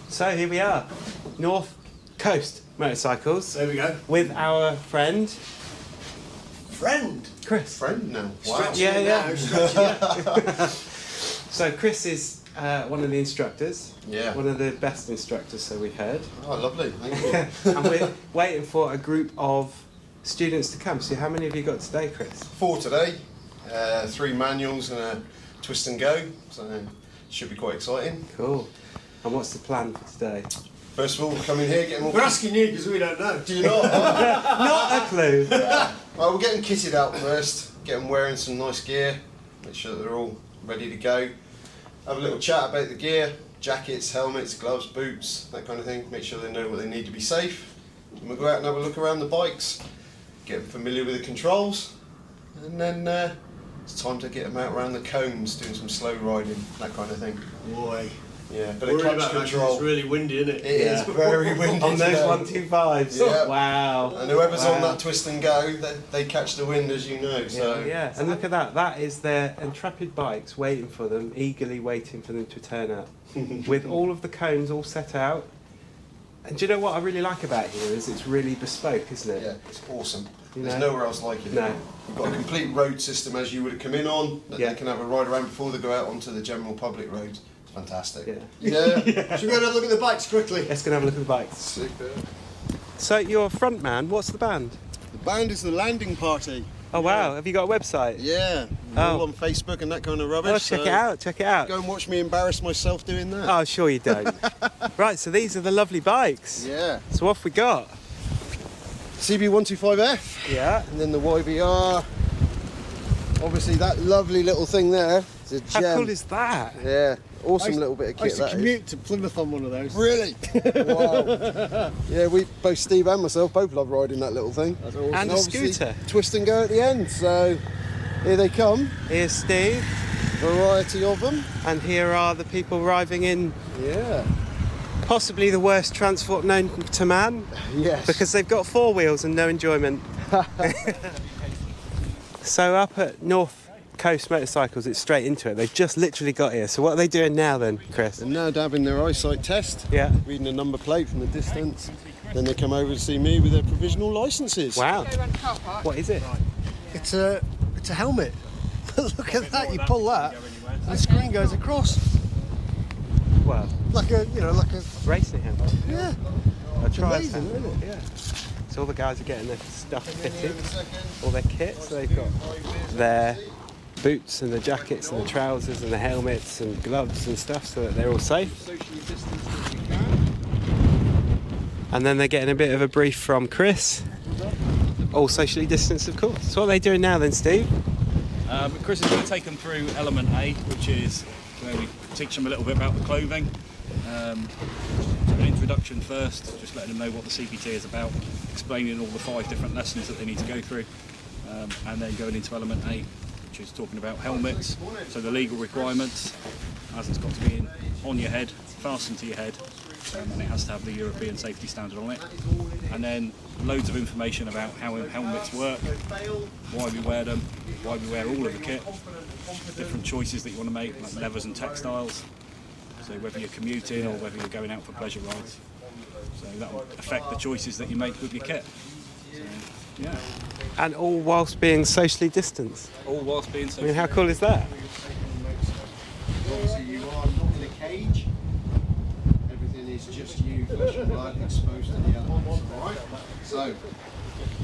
So here we are, North Coast Motorcycles. There we go. With our friend. Chris. Friend now. Wow. Yeah. So Chris is one of the instructors. Yeah. One of the best instructors, so we've heard. Oh, lovely. Thank you. And we're waiting for a group of students to come. So how many have you got today, Chris? 4 today. 3 manuals and a twist and go. So should be quite exciting. Cool. And what's the plan for today? First of all, come in here, get them all. We're asking you because we don't know. Do you not? Not a clue. Well, we'll get them kitted out first. Get them wearing some nice gear. Make sure that they're all ready to go. Have a little chat about the gear. Jackets, helmets, gloves, boots, that kind of thing. Make sure they know what they need to be safe. And we'll go out and have a look around the bikes. Get them familiar with the controls. And then it's time to get them out around the cones, doing some slow riding, that kind of thing. Boy. Yeah, but a clutch control. It's really windy, isn't it? It is very windy On those today. 125s. Yeah. Wow. And whoever's Wow. on that twist and go, they catch the wind, as you know. So Yeah, and look at that. That is their intrepid bikes waiting for them, eagerly waiting for them to turn up, with all of the cones all set out. And do you know what I really like about here is it's really bespoke, isn't it? yeah, it's awesome. You There's know? nowhere else like it. No. You've got a complete road system as you would have come in on, that Yeah. they can have a ride around before they go out onto the general public roads. It's fantastic. Yeah. Yeah. Should we go and have a look at the bikes quickly? Let's go and have a look at the bikes. Super. So you're a front man. What's the band? The band is the Landing Party. Oh wow, have you got a website? Yeah. Oh. All on Facebook and that kind of rubbish. Oh, check it out, check it out. Go and watch me embarrass myself doing that. Oh, sure you don't. Right, so these are the lovely bikes. Yeah. So off we got. CB125F. Yeah. And then the YBR. Obviously that lovely little thing there is a How gem. cool is that? Yeah, awesome little bit of kit I used to that is. commute to Plymouth on one of those. Really? Wow. Yeah, we both, Steve and myself, both love riding that little thing. That's awesome. And a obviously scooter. Twist and go at the end, so here they come. Here's Steve, Variety of them. and here are the people arriving in Yeah. possibly the worst transport known to man, Yes. because they've got 4 wheels and no enjoyment. So up at North Coast Motorcycles, it's straight into it. They've just literally got here. So what are they doing now then, Chris? They're now having their eyesight test. Yeah. Reading a number plate from the distance. Then they come over to see me with their provisional licences. Wow. What is it? It's a helmet. Look at that. You pull that, and the screen goes across Well, like a racing helmet. yeah. A trial amazing, helmet. isn't it? Yeah. So all the guys are getting their stuff fitted, all their kits. So they've got their boots and the jackets and the trousers and the helmets and gloves and stuff, so that they're all safe. And then they're getting a bit of a brief from Chris. All socially distanced, of course. So what are they doing now then, Steve? Chris is going to take them through Element A, which is where we teach them a little bit about the clothing. An introduction first, just letting them know what the CBT is about, explaining all the 5 different lessons that they need to go through, and then going into Element A, which is talking about helmets, so the legal requirements, as it's got to be on your head, fastened to your head, and it has to have the European safety standard on it, and then loads of information about how helmets work, why we wear them, why we wear all of the kit, different choices that you want to make, like leathers and textiles, so whether you're commuting or whether you're going out for pleasure rides, so that will affect the choices that you make with your kit. So, yeah, And all whilst being socially distanced. all whilst being I so. mean, how cool is that? Obviously you are not in a cage. Everything is just you, flesh and blood, exposed to the elements. Alright? So,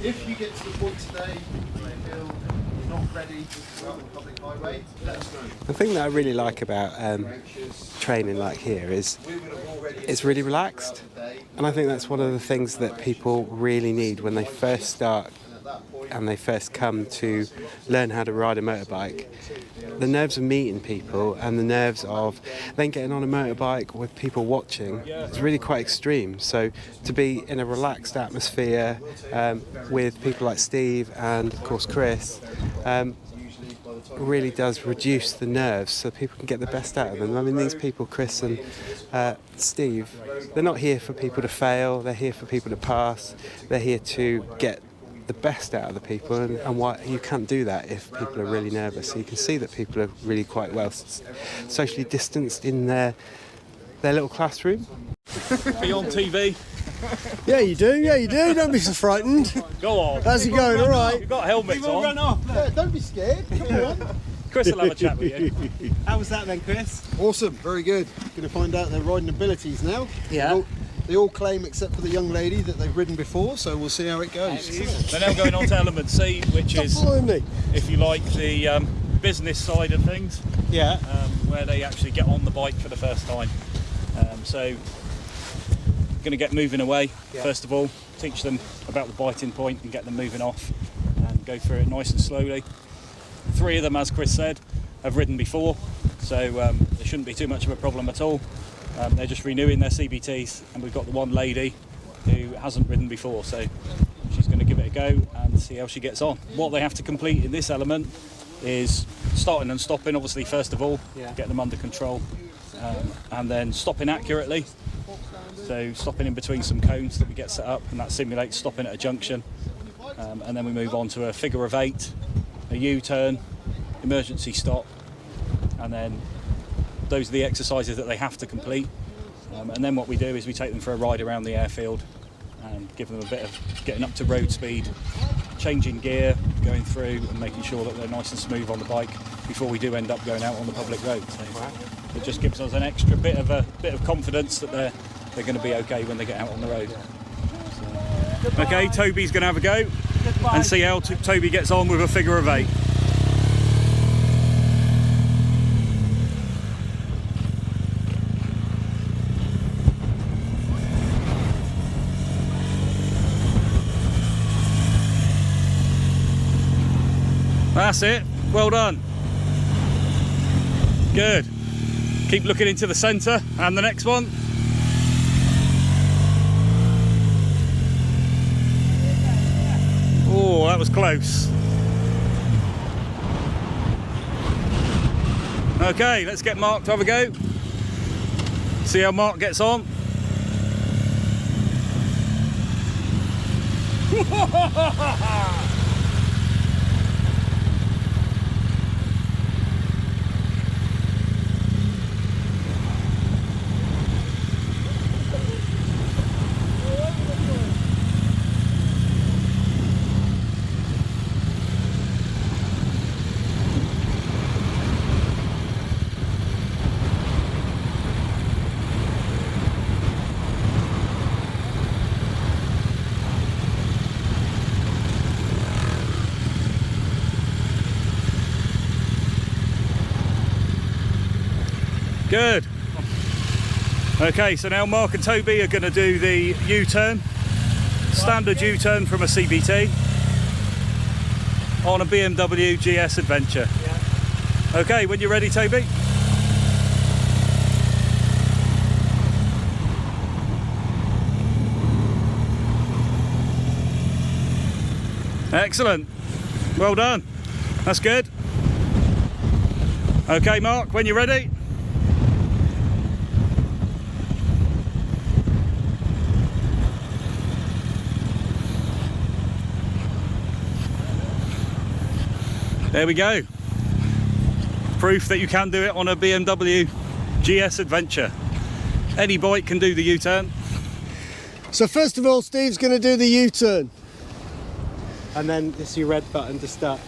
if you get to the point today where you feel you're not ready to go out on the public highway, let us know. The thing that I really like about training like here is it's really relaxed, and I think that's one of the things that people really need when they first start and they first come to learn how to ride a motorbike. The nerves of meeting people and the nerves of then getting on a motorbike with people watching is really quite extreme. So to be in a relaxed atmosphere with people like Steve and of course Chris really does reduce the nerves so people can get the best out of them. I mean, these people, Chris and Steve, they're not here for people to fail, they're here for people to pass, they're here to get the best out of the people, and why you can't do that if people are really nervous. So you can see that people are really quite well socially distanced in their little classroom. Be on TV. Yeah, you do. Yeah, you do. Don't be so frightened. Go on. How's it going? All right. You've got helmets on. Yeah, don't be scared. Come on. Chris will have a chat with you. How was that then, Chris? Awesome. Very good. Going to find out their riding abilities now. Yeah. They all claim, except for the young lady, that they've ridden before. So we'll see how it goes. They're now going on to element C, which Stop is, following me. if you like, the business side of things, Yeah. where they actually get on the bike for the first time. So, going to get moving away, first of all, teach them about the biting point and get them moving off and go through it nice and slowly. 3 of them, as Chris said, have ridden before, so there shouldn't be too much of a problem at all. They're just renewing their CBTs, and we've got the one lady who hasn't ridden before, so she's going to give it a go and see how she gets on. What they have to complete in this element is starting and stopping, obviously, first of all, get them under control, and then stopping accurately. So stopping in between some cones that we get set up, and that simulates stopping at a junction. And then we move on to a figure of 8, a U-turn, emergency stop, and then those are the exercises that they have to complete. And then what we do is we take them for a ride around the airfield and give them a bit of getting up to road speed, changing gear, going through and making sure that they're nice and smooth on the bike before we do end up going out on the public road. So it just gives us an extra bit of confidence that they're going to be okay when they get out on the road. So. Okay, Toby's going to have a go and see how Toby gets on with a figure of 8. That's it, well done. Good. Keep looking into the centre and the next one. Oh, that was close. Okay, let's get Mark to have a go. See how Mark gets on. Good. Okay, so now Mark and Toby are going to do the U-turn, standard U-turn from a CBT on a BMW GS Adventure. Yeah. Okay, when you're ready, Toby. Excellent. Well done. That's good. Okay, Mark, when you're ready. There we go. Proof that you can do it on a BMW GS Adventure. Any bike can do the U-turn. So first of all, Steve's going to do the U-turn. And then this is your red button to start.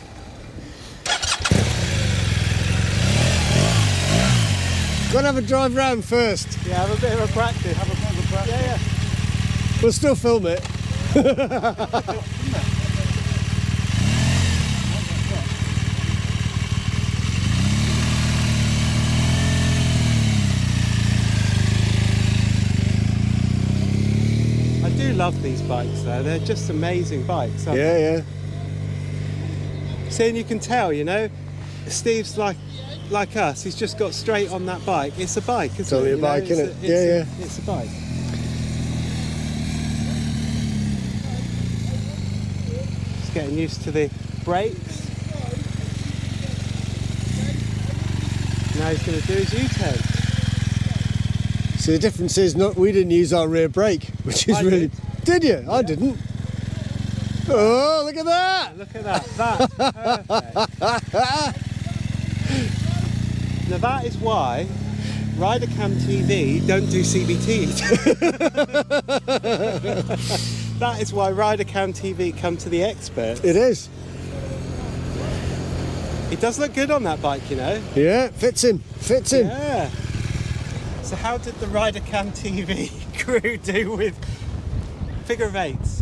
Got to have a drive round first. Yeah, have a bit of a practice. Have a bit of a practice. Yeah, yeah. We'll still film it. I do love these bikes though, they're just amazing bikes, aren't Yeah, yeah. they? See, and you can tell, you know, Steve's like us, he's just got straight on that bike. It's a bike, isn't It's only it? a You know, bike, isn't it? Yeah, yeah. It's a bike. Just getting used to the brakes. Now he's going to do his U-turn. So the difference is we didn't use our rear brake, which is I really... did. Did you? I didn't. Oh, look at that! Look at that. That's perfect. Now that is why Ridercam TV don't do CBT. That is why Ridercam TV come to the experts. It is. It does look good on that bike, you know. Yeah, fits in. Yeah. So how did the Ridercam TV crew do with figure of eights?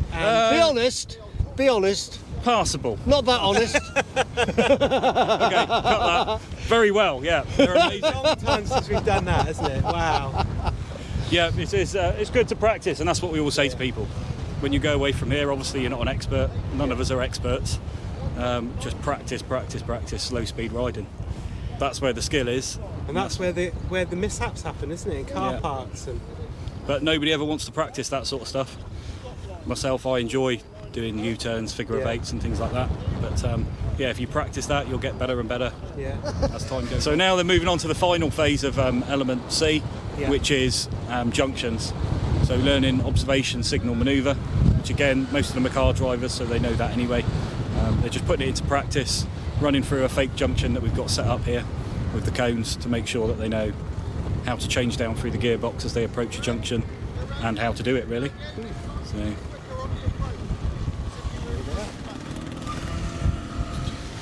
Be honest. Passable. Not that honest. Okay, cut that. Very well, yeah. They're amazing. Long time since we've done that, isn't it? Wow. Yeah, it's good to practice, and that's what we always say to people. When you go away from here, obviously you're not an expert. None of us are experts. Just practice, slow speed riding. That's where the skill is. And that's where the mishaps happen, isn't it? In car parks. But nobody ever wants to practice that sort of stuff. Myself, I enjoy doing U-turns, figure of eights and things like that. But yeah, if you practice that, you'll get better and better as time goes. So now they're moving on to the final phase of element C, which is junctions. So learning observation, signal, manoeuvre, which again, most of them are car drivers, so they know that anyway. They're just putting it into practice, running through a fake junction that we've got set up here with the cones to make sure that they know how to change down through the gearbox as they approach a junction and how to do it, really. So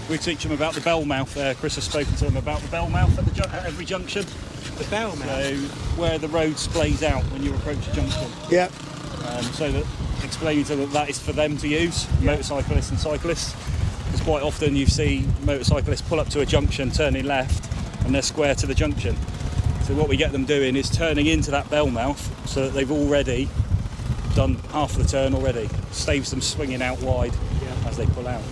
we teach them about the bell mouth there. Chris has spoken to them about the bell mouth at every junction. The bell mouth? So where the road splays out when you approach a junction. Yeah. So that explaining to them that is for them to use, motorcyclists and cyclists. Because quite often you see motorcyclists pull up to a junction, turning left, and they're square to the junction. So what we get them doing is turning into that bell mouth so that they've already done half the turn already. Saves them swinging out wide as they pull out.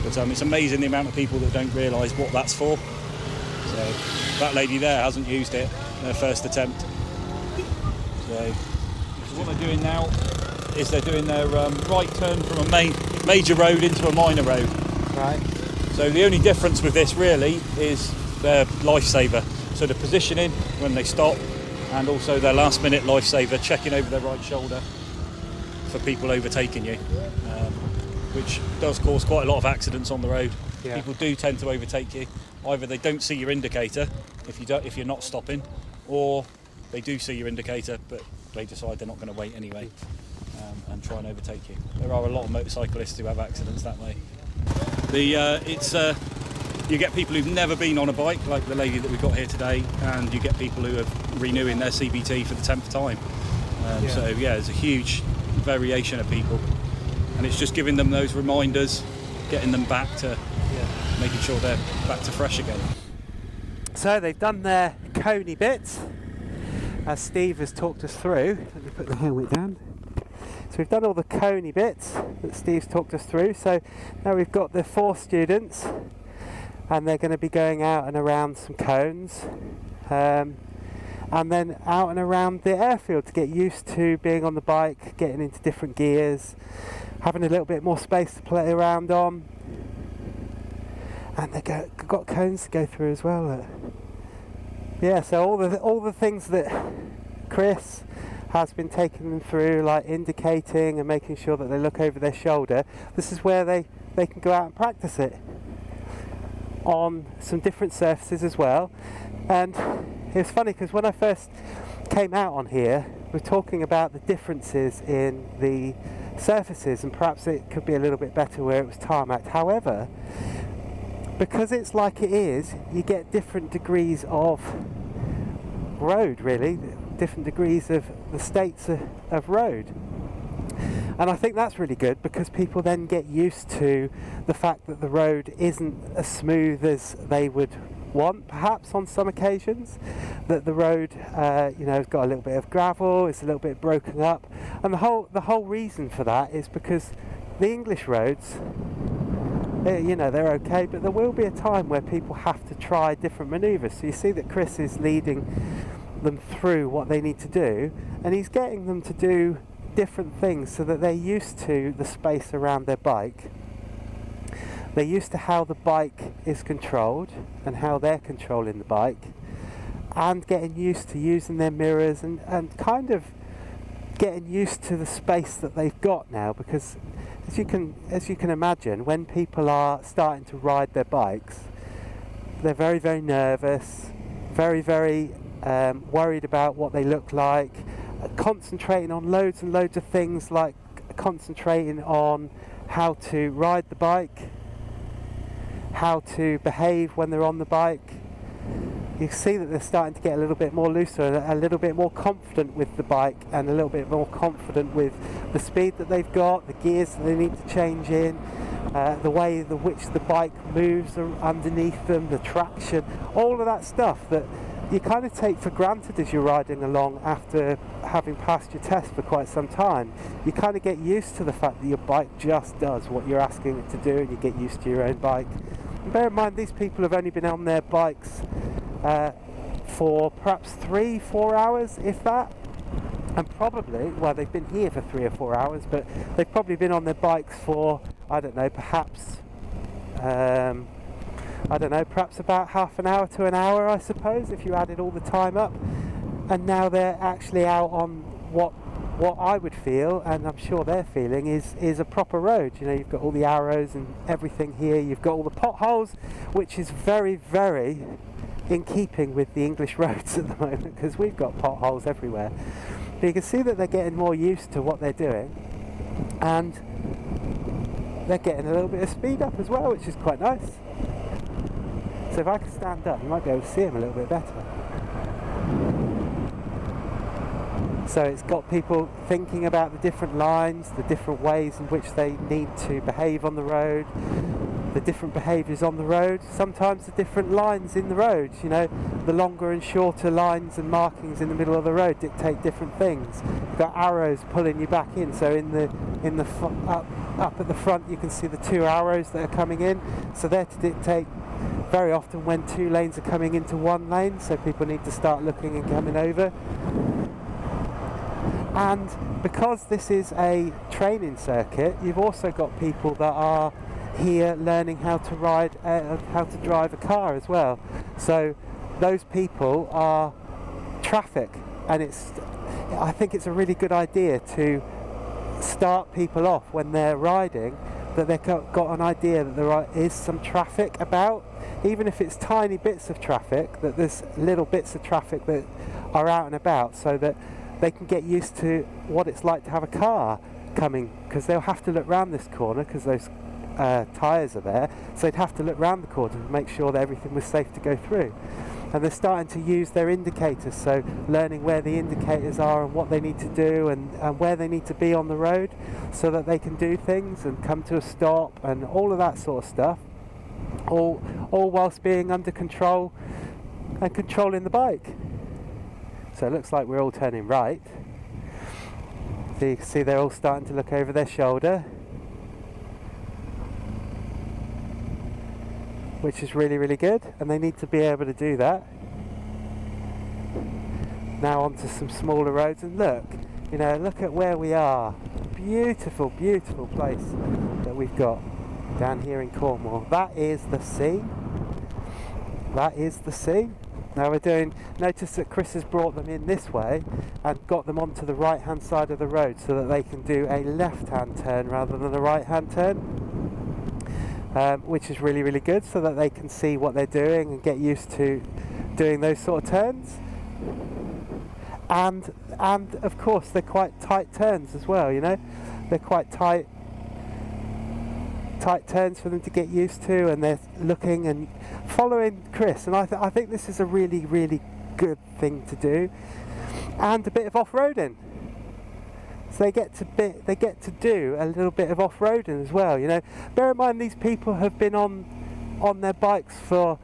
But it's amazing the amount of people that don't realise what that's for. So that lady there hasn't used it, their first attempt. So what they're doing now is they're doing their right turn from a major road into a minor road. Right. So the only difference with this really is their lifesaver. So the positioning when they stop, and also their last minute lifesaver, checking over their right shoulder for people overtaking you, which does cause quite a lot of accidents on the road. Yeah. People do tend to overtake you. Either they don't see your indicator if you're not stopping, or they do see your indicator but they decide they're not going to wait anyway and try and overtake you. There are a lot of motorcyclists who have accidents that way. You get people who've never been on a bike, like the lady that we've got here today, and you get people who are renewing their CBT for the 10th time. So yeah, there's a huge variation of people, and it's just giving them those reminders, getting them back to making sure they're back to fresh again. So they've done their coney bits, as Steve has talked us through. Let me put the helmet down. So we've done all the coney bits that Steve's talked us through. So now we've got the 4 students, and they're going to be going out and around some cones, and then out and around the airfield to get used to being on the bike, getting into different gears, having a little bit more space to play around on. And they've got cones to go through as well. Yeah, so all the things that Chris has been taking them through, like indicating and making sure that they look over their shoulder, this is where they can go out and practice it on some different surfaces as well. And it's funny because when I first came out on here, we're talking about the differences in the surfaces, and perhaps it could be a little bit better where it was tarmac. However, because it's like it is, you get different degrees of road, really, different degrees of the states of road. And I think that's really good, because people then get used to the fact that the road isn't as smooth as they would want, perhaps on some occasions, that the road has got a little bit of gravel, it's a little bit broken up, and the whole reason for that is because the English roads, they're okay, but there will be a time where people have to try different manoeuvres. So you see that Chris is leading them through what they need to do, and he's getting them to do different things so that they're used to the space around their bike. They're used to how the bike is controlled and how they're controlling the bike, and getting used to using their mirrors and kind of getting used to the space that they've got now, because as you can imagine, when people are starting to ride their bikes, they're very, very nervous, very, very worried about what they look like, concentrating on loads and loads of things, like concentrating on how to ride the bike, how to behave when they're on the bike. You see that they're starting to get a little bit more looser and a little bit more confident with the bike, and a little bit more confident with the speed that they've got, the gears that they need to change in, the way in which the bike moves underneath them, the traction, all of that stuff that you kind of take for granted as you're riding along after having passed your test for quite some time. You kind of get used to the fact that your bike just does what you're asking it to do, and you get used to your own bike. And bear in mind, these people have only been on their bikes for perhaps 3-4 hours, if that, and probably, well, they've been here for 3 or 4 hours, but they've probably been on their bikes for, I don't know, perhaps perhaps about half an hour to an hour, I suppose, if you added all the time up. And now they're actually out on what I would feel, and I'm sure they're feeling, is a proper road. You know, you've got all the arrows and everything here, you've got all the potholes, which is very, very in keeping with the English roads at the moment, because we've got potholes everywhere. But you can see that they're getting more used to what they're doing, and they're getting a little bit of speed up as well, which is quite nice. So if I can stand up, you might be able to see them a little bit better. So it's got people thinking about the different lines, the different ways in which they need to behave on the road, the different behaviours on the road, sometimes the different lines in the road. You know, the longer and shorter lines and markings in the middle of the road dictate different things. You've got arrows pulling you back in, so up at the front you can see the 2 arrows that are coming in, so they're to dictate very often when 2 lanes are coming into 1 lane, so people need to start looking and coming over. And because this is a training circuit, you've also got people that are here learning how to ride, how to drive a car as well. So those people are traffic, and I think it's a really good idea to start people off when they're riding, that they've got an idea that there is some traffic about, even if it's tiny bits of traffic, that there's little bits of traffic that are out and about, so that they can get used to what it's like to have a car coming, because they'll have to look round this corner because those tyres are there, so they'd have to look round the corner to make sure that everything was safe to go through. And they're starting to use their indicators, so learning where the indicators are and what they need to do, and where they need to be on the road so that they can do things and come to a stop and all of that sort of stuff, all whilst being under control and controlling the bike. So it looks like we're all turning right. So you can see they're all starting to look over their shoulder, which is really, really good, and they need to be able to do that. Now onto some smaller roads, and look at where we are. Beautiful, beautiful place that we've got down here in Cornwall. That is the sea. That is the sea. Now notice that Chris has brought them in this way and got them onto the right hand side of the road so that they can do a left hand turn rather than a right hand turn, which is really, really good, so that they can see what they're doing and get used to doing those sort of turns. And of course they're quite tight turns as well, you know, they're quite tight turns for them to get used to, and they're looking and following Chris, and I think this is a really, really good thing to do, and a bit of off-roading. So they get to do a little bit of off-roading as well. You know, bear in mind these people have been on their bikes for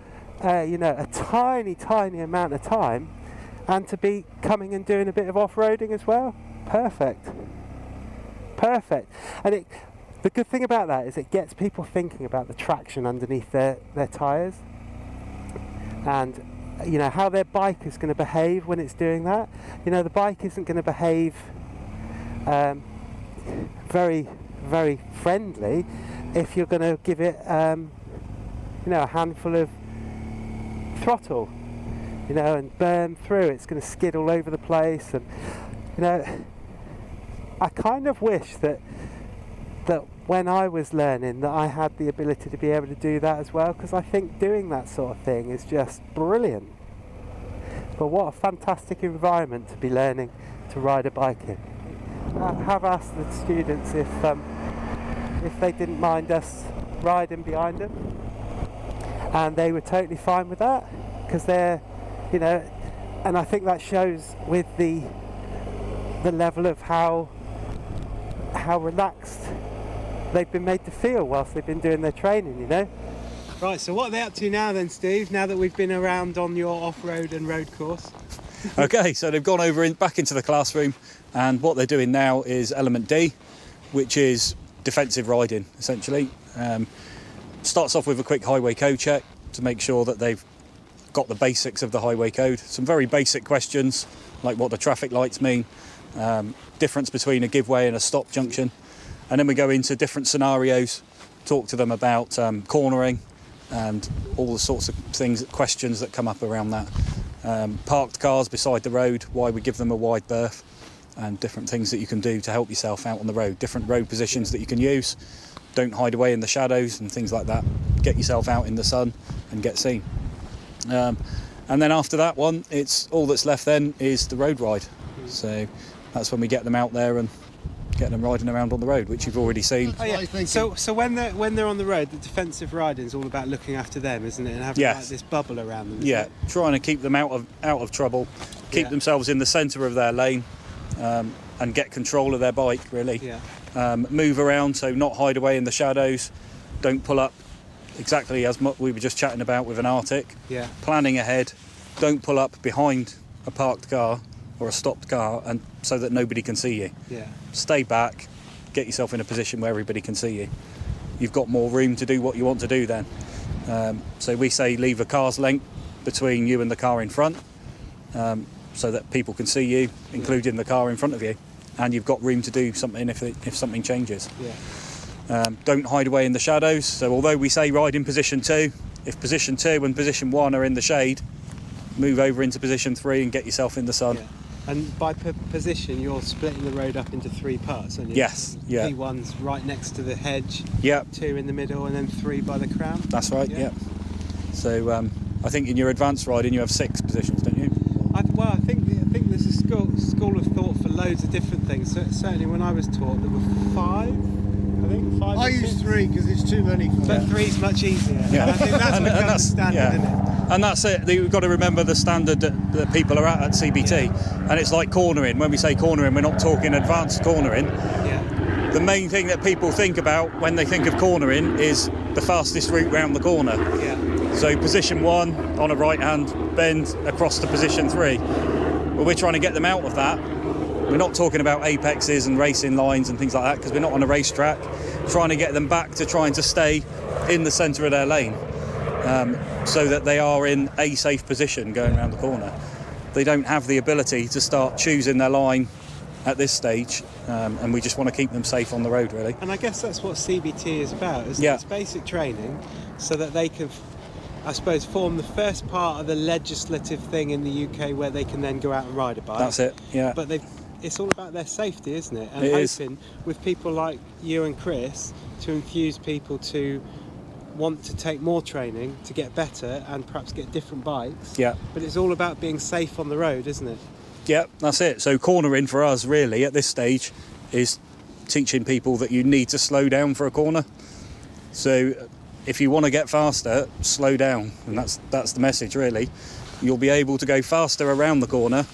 a tiny amount of time, and to be coming and doing a bit of off-roading as well, perfect. And the good thing about that is it gets people thinking about the traction underneath their tyres, and you know how their bike is going to behave when it's doing that. You know, the bike isn't going to behave very, very friendly if you're going to give it a handful of throttle, and burn through. It's going to skid all over the place, and I kind of wish that when I was learning that I had the ability to be able to do that as well, because I think doing that sort of thing is just brilliant. But what a fantastic environment to be learning to ride a bike in. I have asked the students if they didn't mind us riding behind them, and they were totally fine with that, because they're, you know, and I think that shows with the level of how relaxed they've been made to feel whilst they've been doing their training, you know. Right, so what are they up to now then, Steve, now that we've been around on your off-road and road course? Okay, so they've gone over back into the classroom, and what they're doing now is element D, which is defensive riding, essentially. Starts off with a quick highway code check to make sure that they've got the basics of the highway code. Some very basic questions, like what the traffic lights mean, difference between a give way and a stop junction. And then we go into different scenarios, talk to them about cornering and all the sorts of things, questions that come up around that. Parked cars beside the road, why we give them a wide berth, and different things that you can do to help yourself out on the road, different road positions that you can use. Don't hide away in the shadows and things like that. Get yourself out in the sun and get seen. And then after that one, it's all that's left then is the road ride. So that's when we get them out there and get them riding around on the road, which you've already seen. Oh, yeah. So when they're on the road, the defensive riding is all about looking after them, isn't it? And having like this bubble around them. Yeah, trying to keep them out of trouble, keep themselves in the centre of their lane, and get control of their bike, really. Yeah. Move around, so not hide away in the shadows. Don't pull up, exactly as we were just chatting about with an Arctic. Yeah. Planning ahead. Don't pull up behind a parked car or a stopped car, and so that nobody can see you. Yeah. Stay back, get yourself in a position where everybody can see you. You've got more room to do what you want to do then. So we say leave a car's length between you and the car in front, so that people can see you, including the car in front of you, and you've got room to do something if something changes. Yeah. Don't hide away in the shadows. So although we say ride in position 2, if position 2 and position 1 are in the shade, move over into position 3 and get yourself in the sun. Yeah. And by position, you're splitting the road up into 3 parts, aren't you? Yes, yeah. P1's right next to the hedge, 2 in the middle, and then 3 by the crown. That's right, yeah. So I think in your advanced riding you have 6 positions, don't you? I think there's a school of thought for loads of different things. So certainly when I was taught, there were 5. I think 5. I use 3 because it's too many. But 3's much easier. Yeah. And I think that's become standard, isn't it? And that's it. You've got to remember the standard that people are at CBT, and it's like cornering. When we say cornering, we're not talking advanced cornering. Yeah. The main thing that people think about when they think of cornering is the fastest route round the corner. Yeah. So position 1 on a right-hand bend across to position 3. Well, we're trying to get them out of that. We're not talking about apexes and racing lines and things like that, because we're not on a racetrack. Trying to get them back to trying to stay in the centre of their lane. So that they are in a safe position going around the corner. They don't have the ability to start choosing their line at this stage, and we just want to keep them safe on the road, really. And I guess that's what CBT is about, isn't it? It's basic training so that they can, I suppose, form the first part of the legislative thing in the UK where they can then go out and ride a bike. That's it, yeah. But it's all about their safety, isn't it? And hoping with people like you and Chris to infuse people to want to take more training to get better and perhaps get different bikes. Yeah. But it's all about being safe on the road, isn't it? Yeah, that's it. So cornering for us really at this stage is teaching people that you need to slow down for a corner. So if you want to get faster, slow down, and that's the message really. You'll be able to go faster around the corner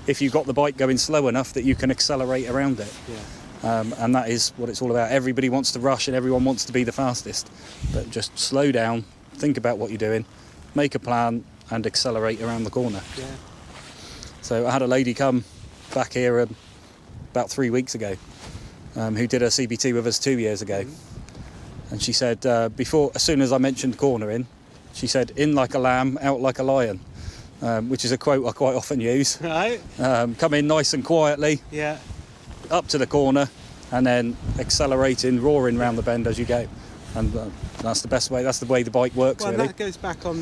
if you've got the bike going slow enough that you can accelerate around it. Yeah. And that is what it's all about. Everybody wants to rush and everyone wants to be the fastest, but just slow down, think about what you're doing, make a plan and accelerate around the corner. Yeah. So I had a lady come back here about 3 weeks ago who did her CBT with us 2 years ago. And she said, as soon as I mentioned cornering, she said, in like a lamb, out like a lion, which is a quote I quite often use. Right. Come in nice and quietly. Yeah. Up to the corner and then accelerating, roaring round the bend as you go, and that's the best way. That's the way the bike works. Well, really. That goes back on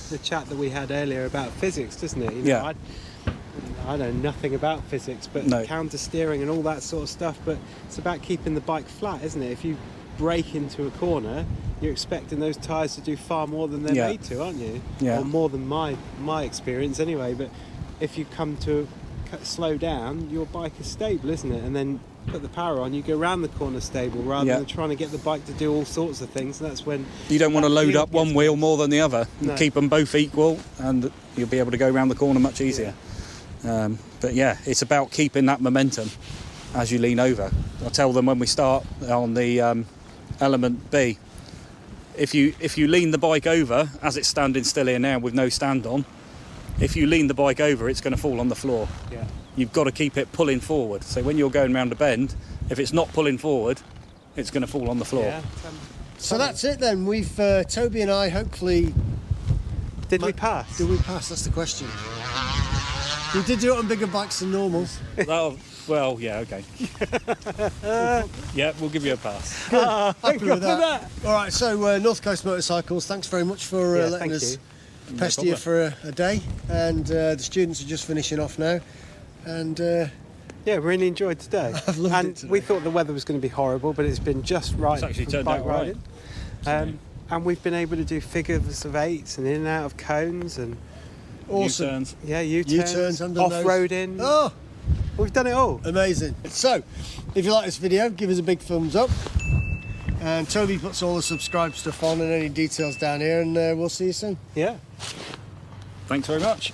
the chat that we had earlier about physics, doesn't it? You know, I know nothing about physics, but counter steering and all that sort of stuff. But it's about keeping the bike flat, isn't it? If you brake into a corner, you're expecting those tyres to do far more than they're made to, aren't you? Yeah. Or more than my experience anyway. But if you come to slow down, your bike is stable, isn't it? And then put the power on, you go round the corner stable rather than trying to get the bike to do all sorts of things. And that's when you don't want to load up one wheel more than the other. No. Keep them both equal, and you'll be able to go around the corner much easier. But yeah, it's about keeping that momentum as you lean over. I tell them when we start on the Element B, if you lean the bike over as it's standing still here now with no stand on, if you lean the bike over, it's going to fall on the floor. Yeah. You've got to keep it pulling forward. So when you're going around a bend, if it's not pulling forward, it's going to fall on the floor. Yeah. So that's it then. We've Toby and I hopefully. Did we pass? Did we pass? That's the question. We did do it on bigger bikes than normal. Well, yeah, okay. Yeah, we'll give you a pass. Happy with that. All right, so North Coast Motorcycles, thanks very much for letting us pester you for a day. And the students are just finishing off now. And yeah, really enjoyed today. I've loved and it today. we thought the weather was going to be horrible, but it's been just right. It's actually for turned bike out right. riding. And we've been able to do figures of eights and in and out of cones and awesome. U-turns. yeah, U-turns, off-roading. Oh, We've done it all. amazing. So, if you like this video, give us a big thumbs up. And Toby puts all the subscribe stuff on and any details down here, and we'll see you soon. Yeah. Thanks very much.